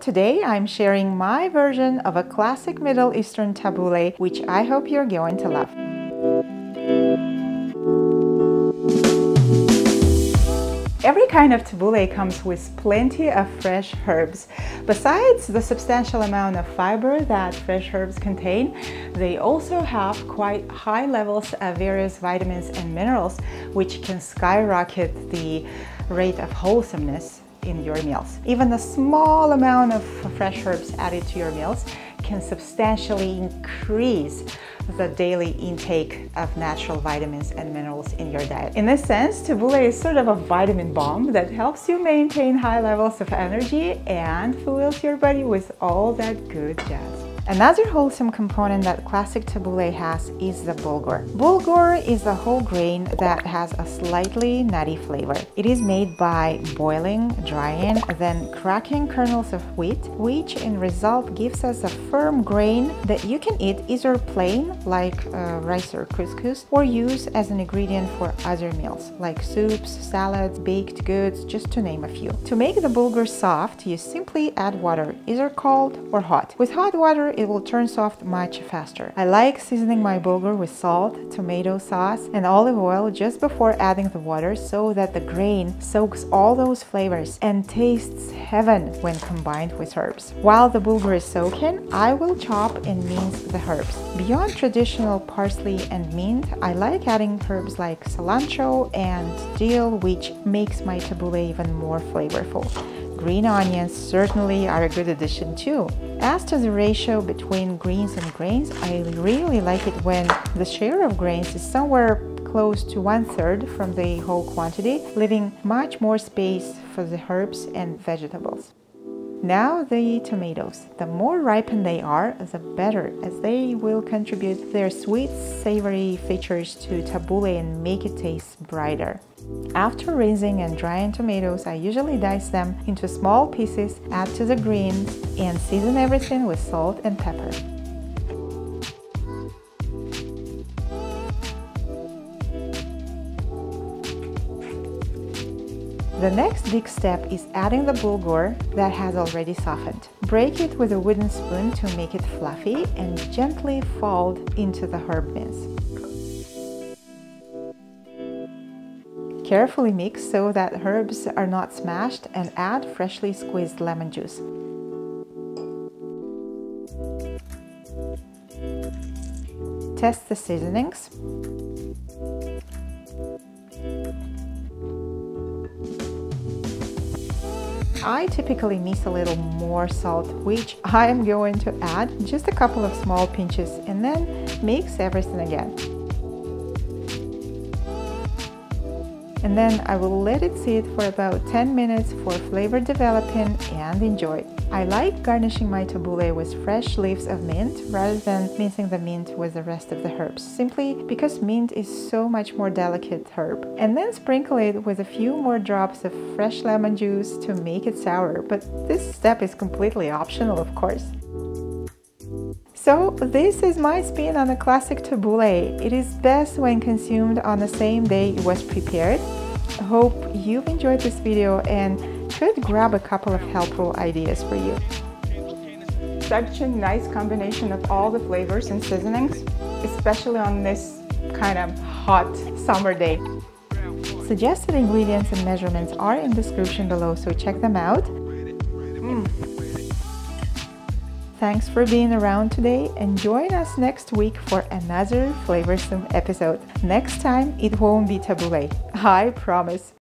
Today I'm sharing my version of a classic Middle Eastern tabbouleh, which I hope you're going to love. Every kind of tabbouleh comes with plenty of fresh herbs. Besides the substantial amount of fiber that fresh herbs contain, they also have quite high levels of various vitamins and minerals, which can skyrocket the rate of wholesomeness in your meals. Even a small amount of fresh herbs added to your meals can substantially increase the daily intake of natural vitamins and minerals in your diet. In this sense, tabbouleh is sort of a vitamin bomb that helps you maintain high levels of energy and fuels your body with all that good jazz. Another wholesome component that classic tabbouleh has is the bulgur. Bulgur is a whole grain that has a slightly nutty flavor. It is made by boiling, drying, then cracking kernels of wheat, which in result gives us a firm grain that you can eat either plain, like rice or couscous, or use as an ingredient for other meals, like soups, salads, baked goods, just to name a few. To make the bulgur soft, you simply add water, either cold or hot. With hot water, it will turn soft much faster. I like seasoning my bulgur with salt, tomato sauce, and olive oil just before adding the water so that the grain soaks all those flavors and tastes heaven when combined with herbs. While the bulgur is soaking, I will chop and mince the herbs. Beyond traditional parsley and mint, I like adding herbs like cilantro and dill, which makes my tabbouleh even more flavorful. Green onions certainly are a good addition too. As to the ratio between greens and grains, I really like it when the share of grains is somewhere close to 1/3 from the whole quantity, leaving much more space for the herbs and vegetables. Now the tomatoes. The more ripened they are, the better, as they will contribute their sweet, savory features to tabbouleh and make it taste brighter. After rinsing and drying tomatoes, I usually dice them into small pieces, add to the greens, and season everything with salt and pepper. The next big step is adding the bulgur that has already softened. Break it with a wooden spoon to make it fluffy and gently fold into the herb mince. Carefully mix so that herbs are not smashed and add freshly squeezed lemon juice. Test the seasonings. I typically miss a little more salt, which I am going to add just a couple of small pinches and then mix everything again. And then I will let it sit for about 10 minutes for flavor developing and enjoy. I like garnishing my tabbouleh with fresh leaves of mint rather than mincing the mint with the rest of the herbs, simply because mint is so much more delicate herb. And then sprinkle it with a few more drops of fresh lemon juice to make it sour, but this step is completely optional, of course. So this is my spin on a classic tabbouleh. It is best when consumed on the same day it was prepared. I hope you've enjoyed this video and could grab a couple of helpful ideas for you. Such a nice combination of all the flavors and seasonings, especially on this kind of hot summer day. Suggested ingredients and measurements are in the description below, so check them out. Thanks for being around today and join us next week for another flavorsome episode. Next time it won't be tabbouleh, I promise.